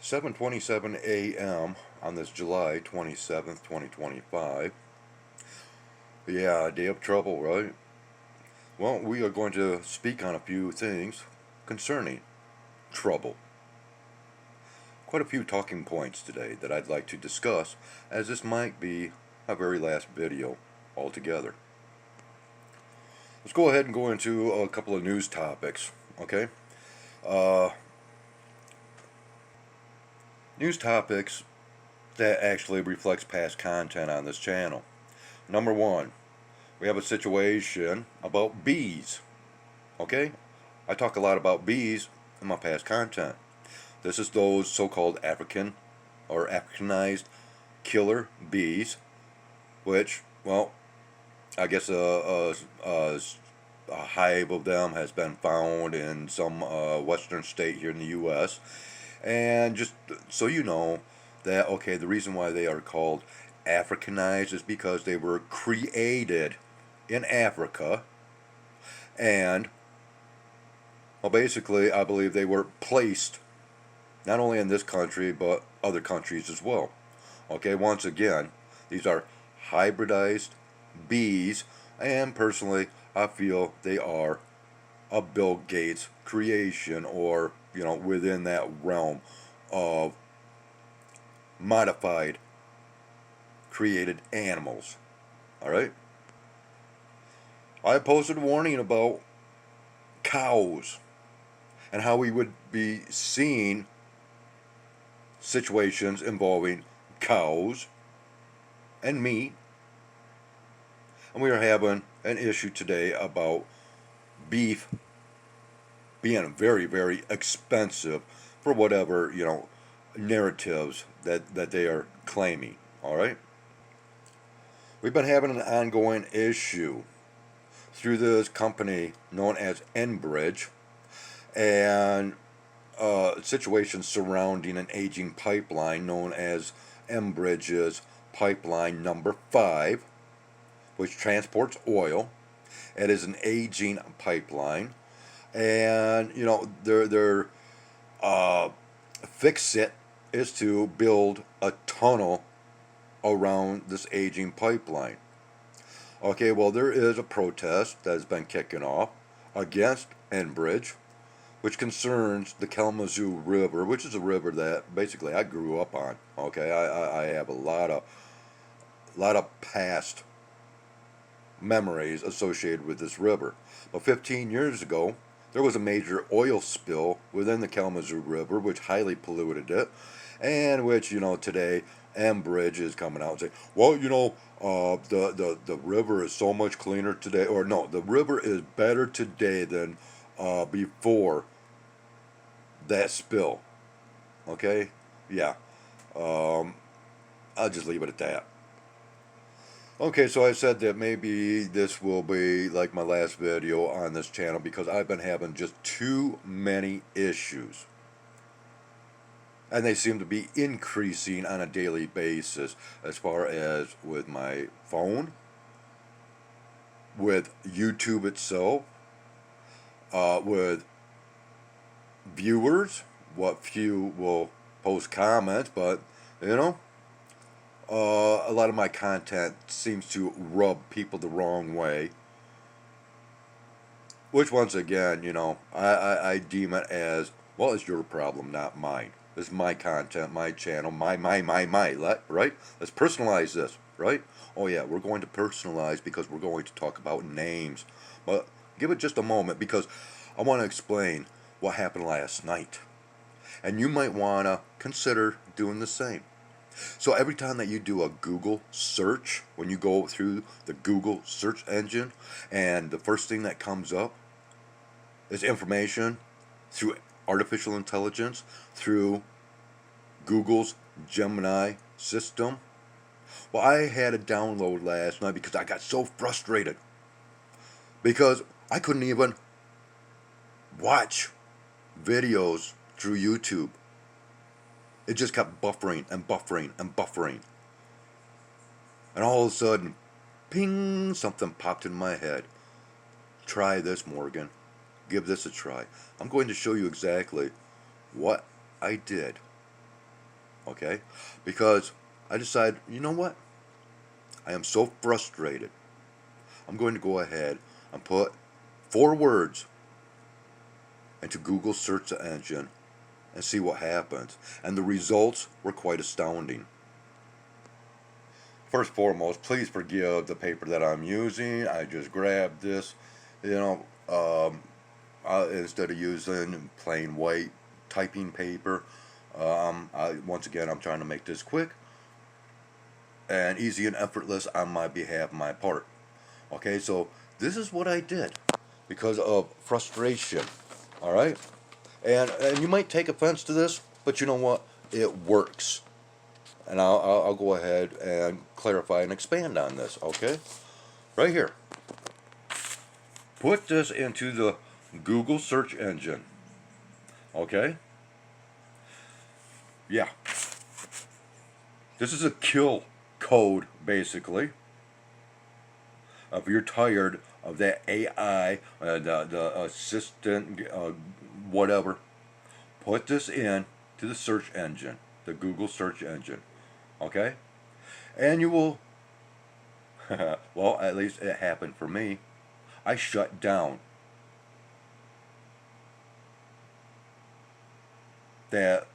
7:27 a.m. on this July 27th, 2025. Yeah, day of trouble, right? Well, we are going to speak on a few things concerning trouble. Quite a few talking points today that I'd like to discuss, as this might be my very last video altogether. Let's go ahead and go into a couple of news topics, okay? Uh, News topics that actually reflects past content on this channel. Number one, we have a situation about bees. Okay? I talk a lot about bees in my past content. This is those so-called African or Africanized killer bees, which, well, I guess a hive of them has been found in some western state here in the U.S. And just so you know that, okay, the reason why they are called Africanized is because they were created in Africa, and well, basically I believe they were placed not only in this country but other countries as well. Okay, once again, these are hybridized bees, and personally I feel they are a Bill Gates creation, or within that realm of modified created animals. All right, I posted a warning about cows and how we would be seeing situations involving cows and meat. And we are having an issue today about beef being very, very expensive for whatever, narratives that they are claiming. All right? We've been having an ongoing issue through this company known as Enbridge, and situations surrounding an aging pipeline known as Enbridge's pipeline number 5, which transports oil. It is an aging pipeline, and their fix it is to build a tunnel around this aging pipeline. Okay, well, there is a protest that has been kicking off against Enbridge, which concerns the Kalamazoo River, which is a river that basically I grew up on. Okay, I have a lot of past memories associated with this river. But 15 years ago, there was a major oil spill within the Kalamazoo River, which highly polluted it, and which, today Enbridge is coming out and saying, well, the river is so much cleaner today, or no, the river is better today than before that spill. Okay? Yeah. I'll just leave it at that. Okay, so I said that maybe this will be like my last video on this channel because I've been having just too many issues. And they seem to be increasing on a daily basis, as far as with my phone, with YouTube itself, with viewers, what few will post comments, but a lot of my content seems to rub people the wrong way, which once again, I deem it as, well, it's your problem, not mine. This is my content, my channel, my, right? Let's personalize this, right? Oh yeah, we're going to personalize because we're going to talk about names. But give it just a moment, because I want to explain what happened last night. And you might want to consider doing the same. So every time that you do a Google search, when you go through the Google search engine, and the first thing that comes up is information through artificial intelligence, through Google's Gemini system. Well, I had a download last night because I got so frustrated because I couldn't even watch videos through YouTube. It just kept buffering and buffering and buffering. And all of a sudden, ping, something popped in my head. Try this, Morgan. Give this a try. I'm going to show you exactly what I did okay? Because I decided, you know what? I am so frustrated. I'm going to go ahead and put 4 words into Google search engine and see what happens. And the results were quite astounding. First and foremost, please forgive the paper that I'm using. I just grabbed this, you know, instead of using plain white typing paper. Once again, I'm trying to make this quick and easy and effortless on my behalf, my part. Okay, so this is what I did because of frustration. All right, and you might take offense to this, but you know what? It works, and I'll go ahead and clarify and expand on this. Okay, right here. Put this into the Google search engine. Okay. Yeah. This is a kill code, basically. If you're tired of that AI, the assistant, whatever, put this in to the search engine, the Google search engine. Okay? And you will, well, at least it happened for me. I shut down that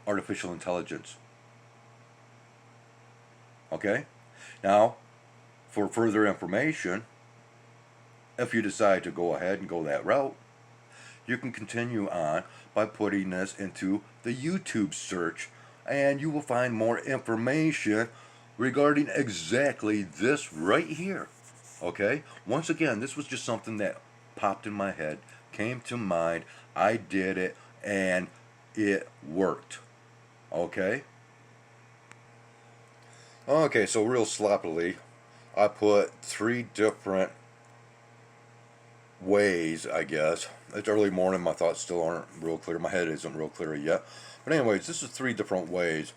artificial intelligence. Okay? Now, for further information, if you decide to go ahead and go that route, you can continue on by putting this into the YouTube search, and you will find more information regarding exactly this right here. Okay? Once again, this was just something that popped in my head, came to mind, I did it, and it worked. Okay? Okay, so real sloppily, I put 3 different ways, I guess. It's early morning, my thoughts still aren't real clear. My head isn't real clear yet. But anyways, this is 3 different ways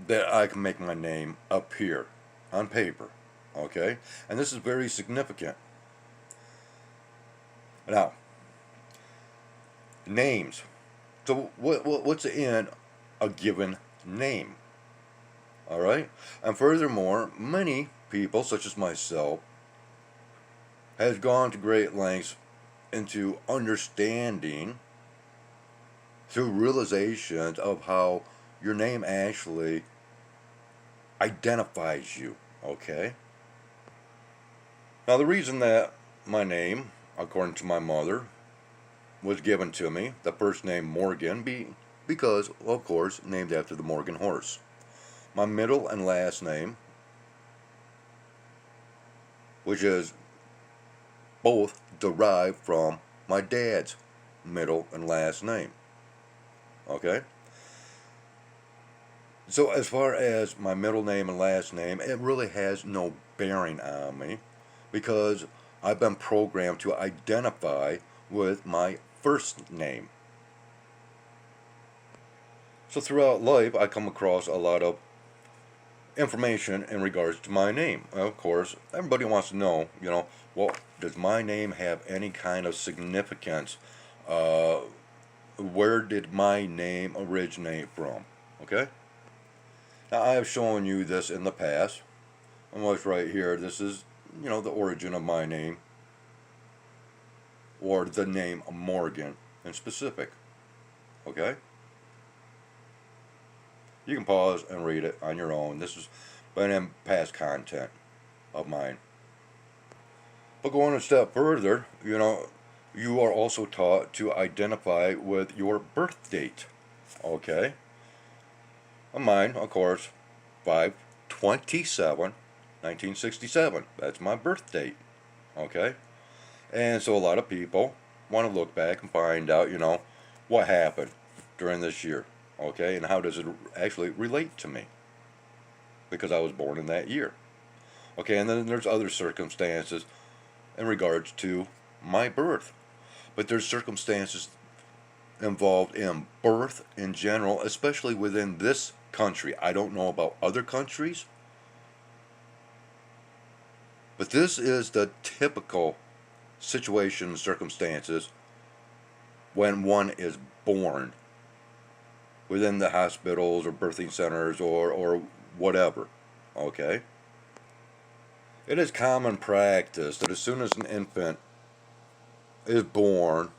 that I can make my name appear on paper. Okay? And this is very significant. Now, names. So what's in a given name? All right? And furthermore, many people, such as myself, has gone to great lengths into understanding through realizations of how your name actually identifies you. Okay? Now, the reason that my name, according to my mother, was given to me, the first name Morgan, because, of course, named after the Morgan horse. My middle and last name, which is both derived from my dad's middle and last name. Okay? So as far as my middle name and last name, it really has no bearing on me because I've been programmed to identify with my first name. So throughout life, I come across a lot of information in regards to my name. Of course, everybody wants to know, well, does my name have any kind of significance? Where did my name originate from? Okay? Now, I have shown you this in the past. Almost right here, this is, the origin of my name, or the name Morgan in specific. Okay? You can pause and read it on your own. This has been in past content of mine. But going a step further, you are also taught to identify with your birth date. Okay? And mine, of course, 5/27/1967. That's my birth date. Okay? And so a lot of people want to look back and find out, what happened during this year. Okay, and how does it actually relate to me? Because I was born in that year. Okay, and then there's other circumstances in regards to my birth. But there's circumstances involved in birth in general, especially within this country. I don't know about other countries, but this is the typical situation and circumstances when one is born within the hospitals or birthing centers or whatever. Okay? It is common practice that as soon as an infant is born,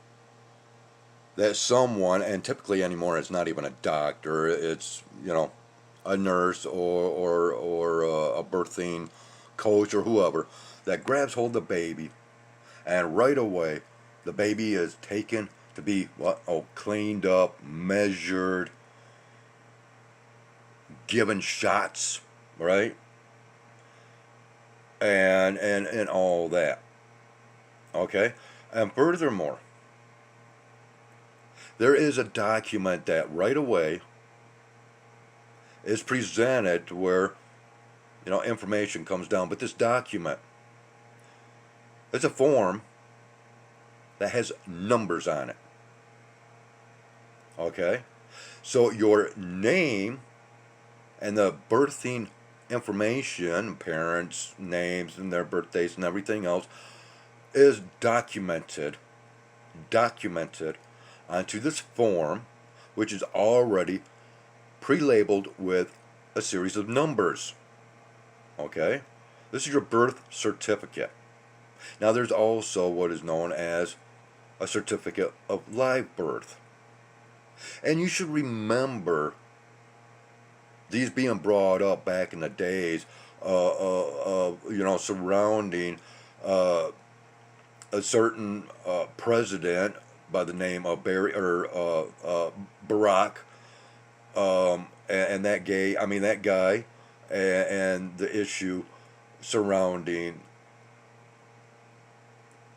that someone, and typically anymore it's not even a doctor, it's, a nurse or a birthing coach or whoever, that grabs hold of the baby, and right away the baby is taken to be cleaned up, measured, given shots, right? And all that. Okay? And furthermore, there is a document that right away is presented where, information comes down. But this document, it's a form that has numbers on it. Okay? So your name and the birthing information, parents' names and their birthdays and everything else, is documented onto this form, which is already pre-labeled with a series of numbers. Okay? This is your birth certificate. Now there's also what is known as a certificate of live birth. And you should remember these being brought up back in the days, surrounding a certain president by the name of Barack, and that guy, and the issue surrounding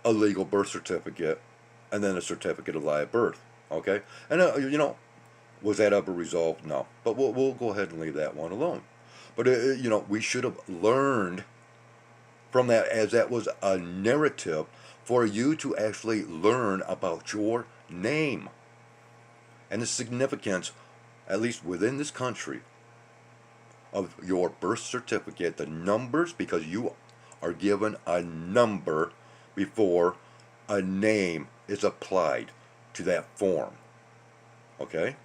a legal birth certificate and then a certificate of live birth. Okay, and was that ever resolved? No, but we'll go ahead and leave that one alone. But we should have learned from that, as that was a narrative for you to actually learn about your name and the significance, at least within this country, of your birth certificate, the numbers, because you are given a number before a name is applied to that form. Okay?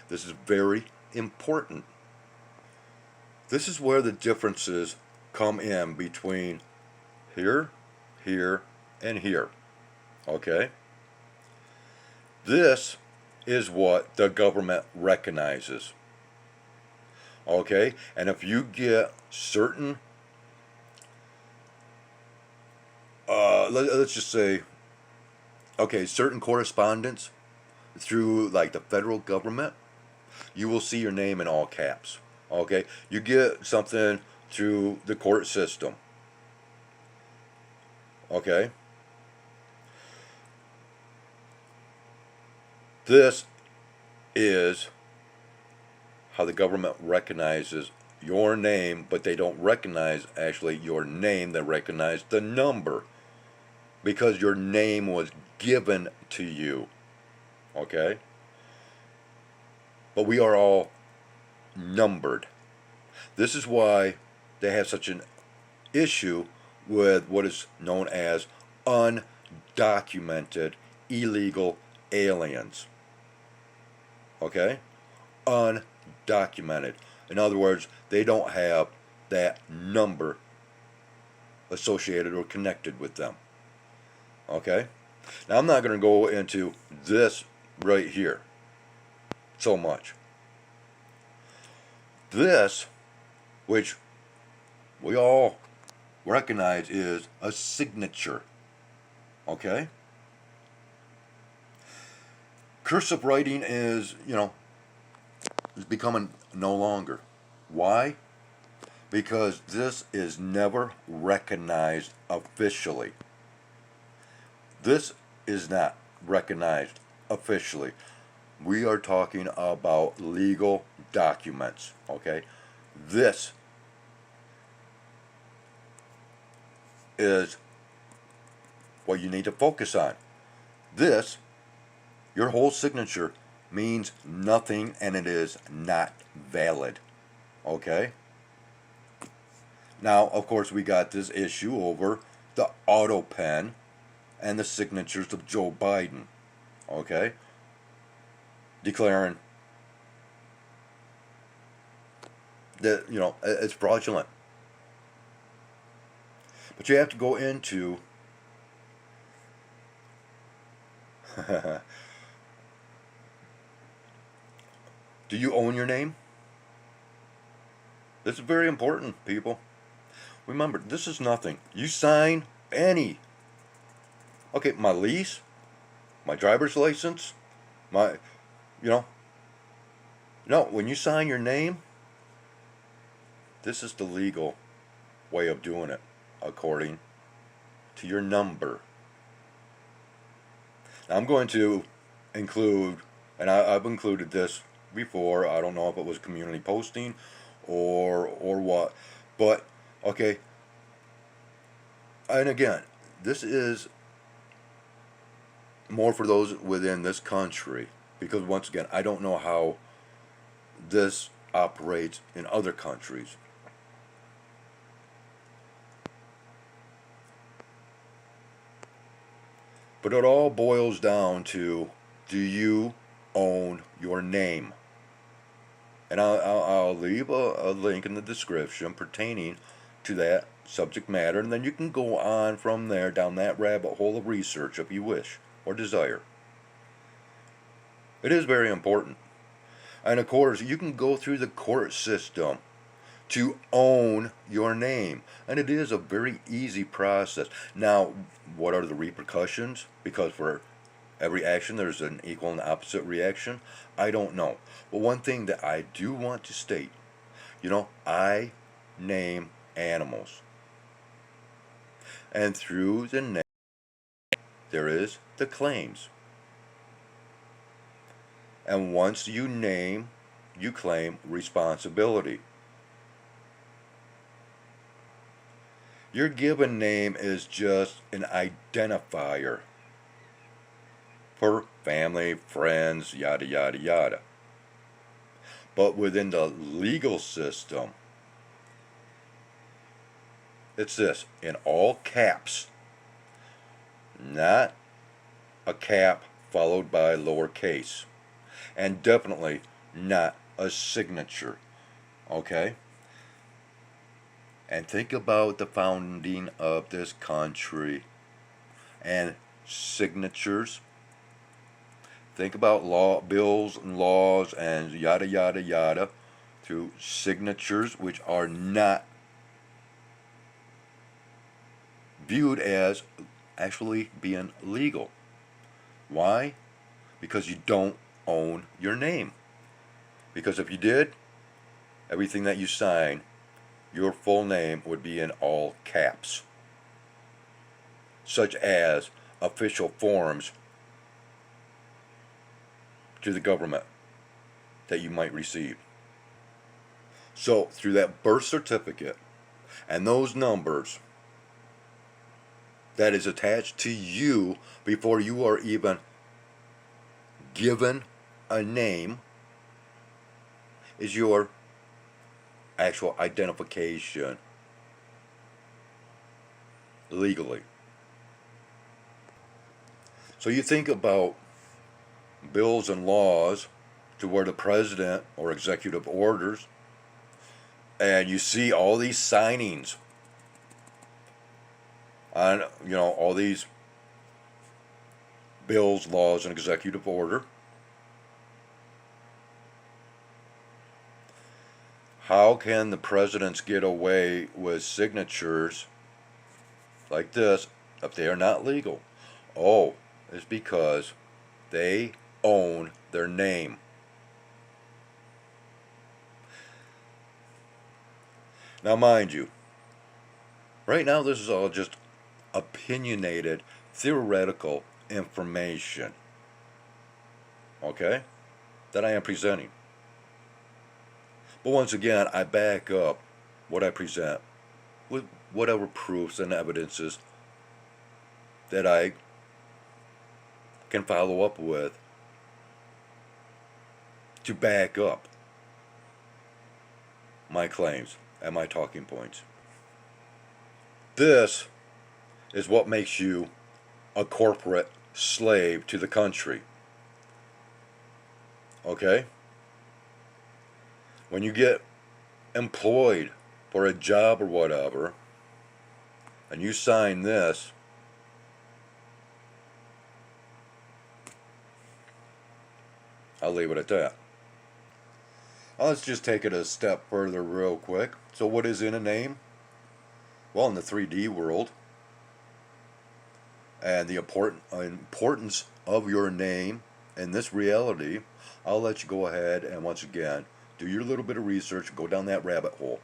This is very important. This is where the differences come in between here, here, and here. Okay? This is what the government recognizes. Okay? And if you get certain, let's just say, certain correspondence through like the federal government, you will see your name in all caps. Okay? You get something through the court system. Okay? This is how the government recognizes your name, but they don't recognize actually your name, they recognize the number, because your name was given to you. Okay? But we are all numbered. This is why they have such an issue with what is known as undocumented illegal aliens. Okay? Undocumented. In other words, they don't have that number associated or connected with them. Okay? Now, I'm not going to go into this right here so much. This, which we all recognize, is a signature. Okay? Cursive writing is becoming no longer. Why? Because this is never recognized officially. This is not recognized officially. We are talking about legal documents, okay? This is what you need to focus on. This, your whole signature, means nothing, and it is not valid, okay? Now, of course, we got this issue over the auto pen and the signatures of Joe Biden, okay? declaring that, it's fraudulent. But you have to go into do you own your name? This is very important, people. Remember, this is nothing. You sign any. Okay, my lease, my driver's license, my, you know, no, when you sign your name, this is the legal way of doing it, according to your number. Now, I'm going to include, and I've included this before. I don't know if it was community posting or what, but okay. And again, this is more for those within this country, because once again, I don't know how this operates in other countries. But it all boils down to, do you own your name? And I'll leave a link in the description pertaining to that subject matter, and then you can go on from there down that rabbit hole of research if you wish or desire. It is very important. And of course, you can go through the court system to own your name. And it is a very easy process. Now, what are the repercussions? Because for every action there's an equal and opposite reaction. I don't know. But one thing that I do want to state, I name animals. And through the name, there is the claims. And once you name, you claim responsibility. Your given name is just an identifier for family, friends, yada, yada, yada. But within the legal system, it's this, in all caps, not a cap followed by lowercase, and definitely not a signature, okay? And think about the founding of this country and signatures. Think about bills and laws and yada, yada, yada through signatures, which are not viewed as actually being legal. Why? Because you don't own your name. Because if you did, everything that you sign, your full name would be in all caps, such as official forms to the government that you might receive. So through that birth certificate and those numbers that is attached to you before you are even given a name is your actual identification legally. So you think about bills and laws to where the president or executive orders, and you see all these signings on, all these bills, laws, and executive order. How can the presidents get away with signatures like this if they are not legal? Oh, it's because they own their name. Now, mind you, right now this is all just opinionated, theoretical information, okay, that I am presenting. But once again, I back up what I present with whatever proofs and evidences that I can follow up with to back up my claims and my talking points. This is what makes you a corporate slave to the country. Okay? When you get employed for a job or whatever, and you sign this, I'll leave it at that. Now let's just take it a step further real quick. So what is in a name? Well, in the 3D world, and the importance of your name in this reality, I'll let you go ahead and once again do your little bit of research, go down that rabbit hole,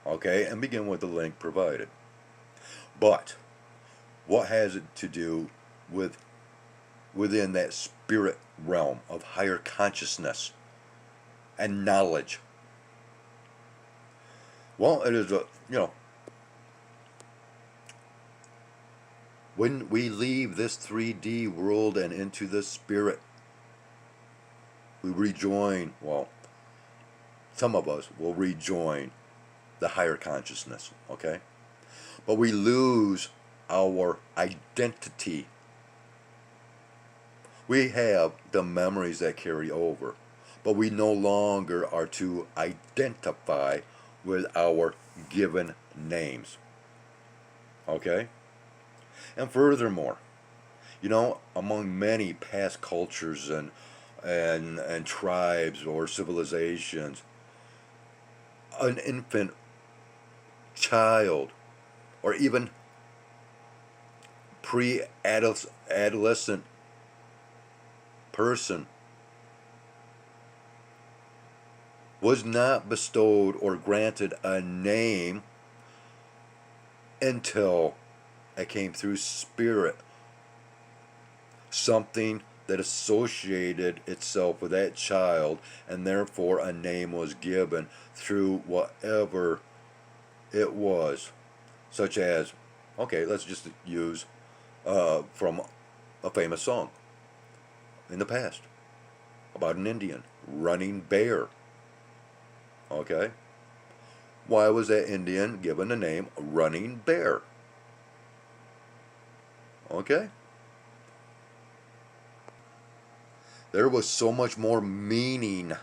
okay, and begin with the link provided. But what has it to do with within that spirit realm of higher consciousness and knowledge? Well, it is when we leave this 3D world and into the spirit, we rejoin, well, some of us will rejoin the higher consciousness, okay? But we lose our identity. We have the memories that carry over, but we no longer are to identify with our given names, okay? And furthermore, among many past cultures and tribes or civilizations, an infant child or even pre-adolescent person was not bestowed or granted a name until it came through spirit, something that associated itself with that child, and therefore a name was given through whatever it was, such as, okay, let's just use from a famous song in the past about an Indian, Running Bear. Okay? Why was that Indian given the name Running Bear? Okay? There was so much more meaning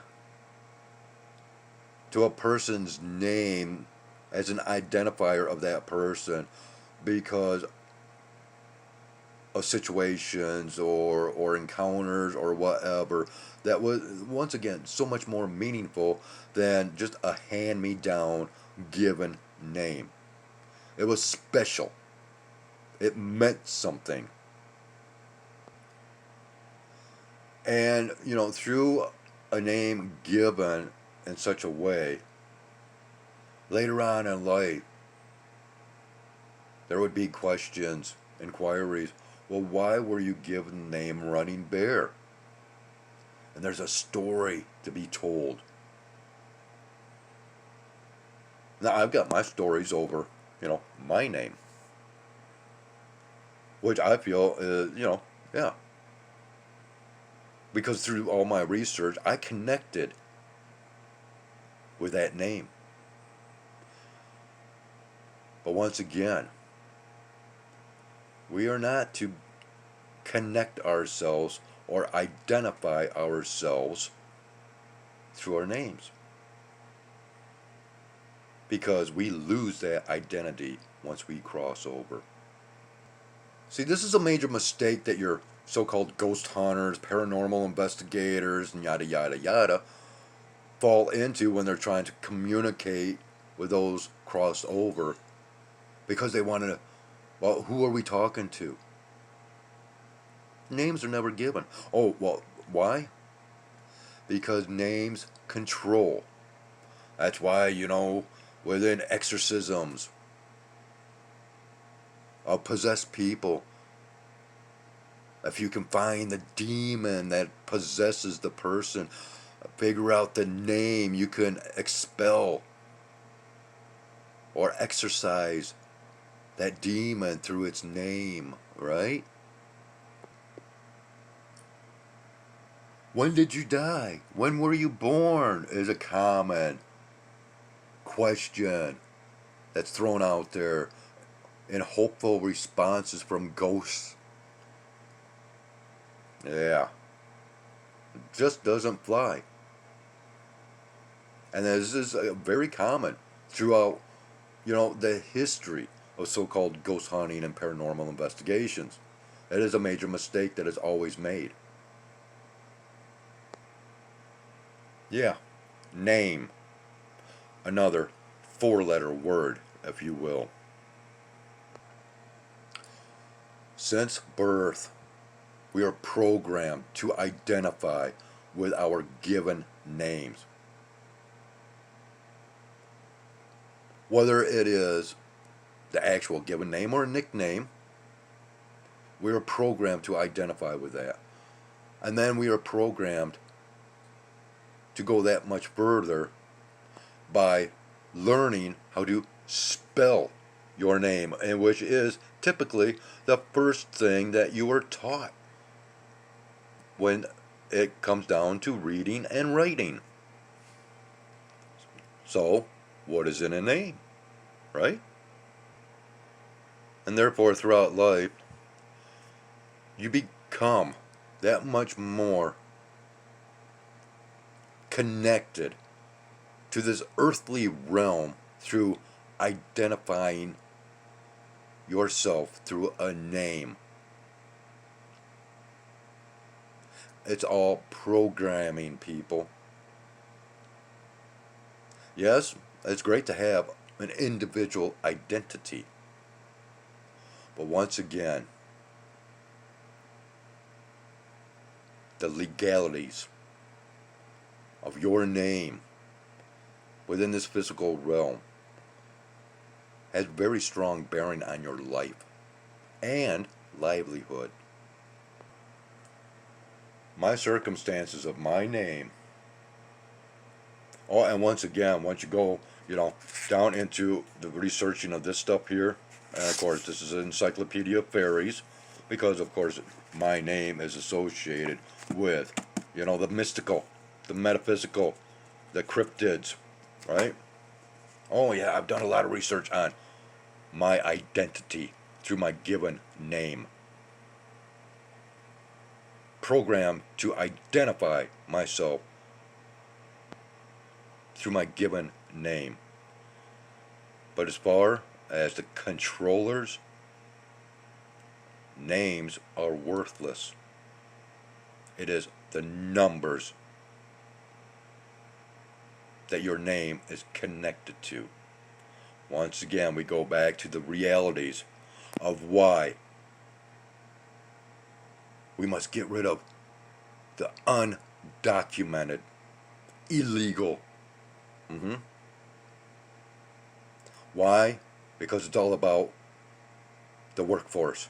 to a person's name as an identifier of that person because of situations or encounters or whatever that was, once again, so much more meaningful than just a hand-me-down given name. It was special. It meant something. And, through a name given in such a way, later on in life, there would be questions, inquiries. Well, why were you given the name Running Bear? And there's a story to be told. Now, I've got my stories over, my name, which I feel is, yeah. Because through all my research, I connected with that name. But once again, we are not to connect ourselves or identify ourselves through our names, because we lose that identity once we cross over. See, this is a major mistake that your so-called ghost hunters, paranormal investigators, and yada yada yada fall into when they're trying to communicate with those crossed over, because they want to, well, who are we talking to? Names are never given. Oh, well, why? Because names control. That's why, within exorcisms of possessed people, if you can find the demon that possesses the person, figure out the name, you can expel or exorcise that demon through its name, right? When did you die? When were you born? Is a common question that's thrown out there in hopeful responses from ghosts. Yeah. It just doesn't fly. And this is very common throughout, the history of so-called ghost hunting and paranormal investigations. It is a major mistake that is always made. Yeah, name. Another four-letter word, if you will. Since birth, we are programmed to identify with our given names. Whether it is the actual given name or a nickname, we are programmed to identify with that. And then we are programmed to go that much further by learning how to spell your name, and which is typically the first thing that you are taught when it comes down to reading and writing. So, what is in a name, right? And therefore, throughout life, you become that much more connected to this earthly realm through identifying yourself through a name. It's all programming, people. Yes, it's great to have an individual identity. But once again, the legalities of your name within this physical realm has very strong bearing on your life and livelihood. My circumstances of my name. Oh, and once again, once you go, down into the researching of this stuff here, and of course, this is an Encyclopedia of Fairies, because of course, my name is associated with, the mystical, the metaphysical, the cryptids, right? Oh yeah, I've done a lot of research on my identity through my given name. Programmed to identify myself through my given name. But as far as the controllers, names are worthless. It is the numbers that your name is connected to. Once again, we go back to the realities of why we must get rid of the undocumented, illegal. Why? Because it's all about the workforce.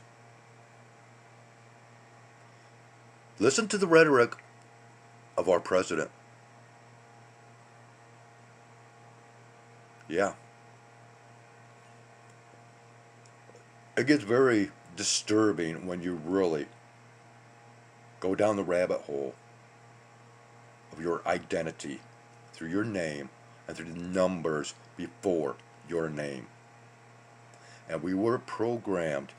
Listen to the rhetoric of our president. Yeah. It gets very disturbing when you really go down the rabbit hole of your identity through your name and through the numbers before your name. And we were programmed,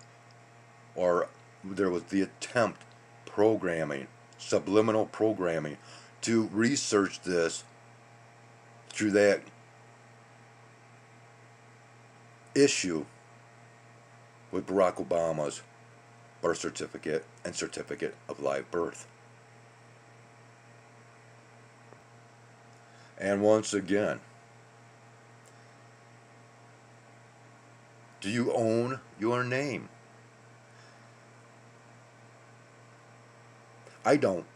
or there was the attempt, subliminal programming, to research this through that issue with Barack Obama's birth certificate and certificate of live birth. And once again, do you own your name? I don't.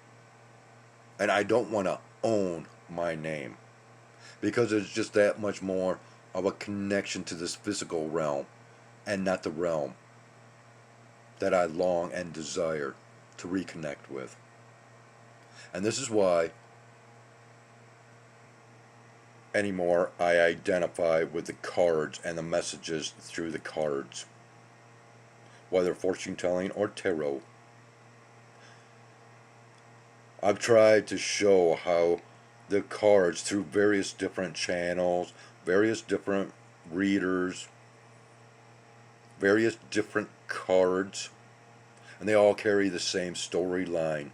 And I don't want to own my name, because it's just that much more of a connection to this physical realm and not the realm that I long and desire to reconnect with. And this is why anymore I identify with the cards and the messages through the cards, whether fortune telling or tarot. I've tried to show how the cards, through various different channels, various different readers, various different cards, and they all carry the same storyline.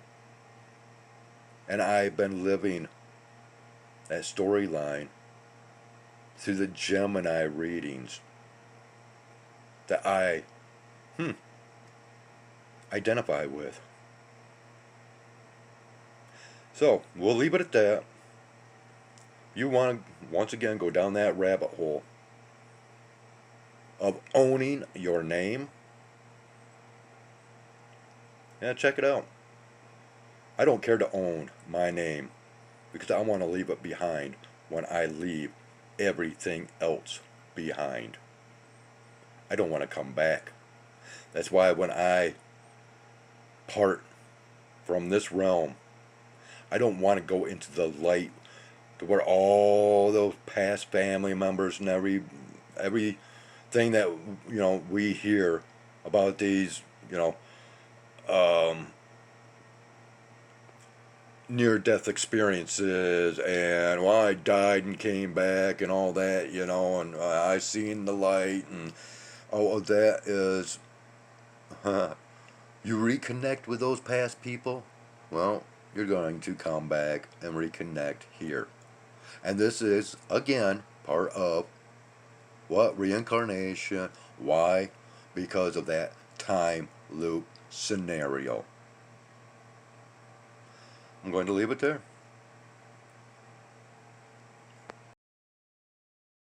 And I've been living that storyline through the Gemini readings that I identify with. So, we'll leave it at that. You want to, once again, go down that rabbit hole of owning your name? Yeah, check it out. I don't care to own my name because I want to leave it behind when I leave everything else behind. I don't want to come back. That's why when I part from this realm, I don't want to go into the light to where all those past family members and everything that we hear about these near-death experiences and well, I died and came back and all that, and I seen the light and all of that is you reconnect with those past people. Well, you're going to come back and reconnect here. And this is, again, part of what? Reincarnation. Why? Because of that time loop scenario. I'm going to leave it there.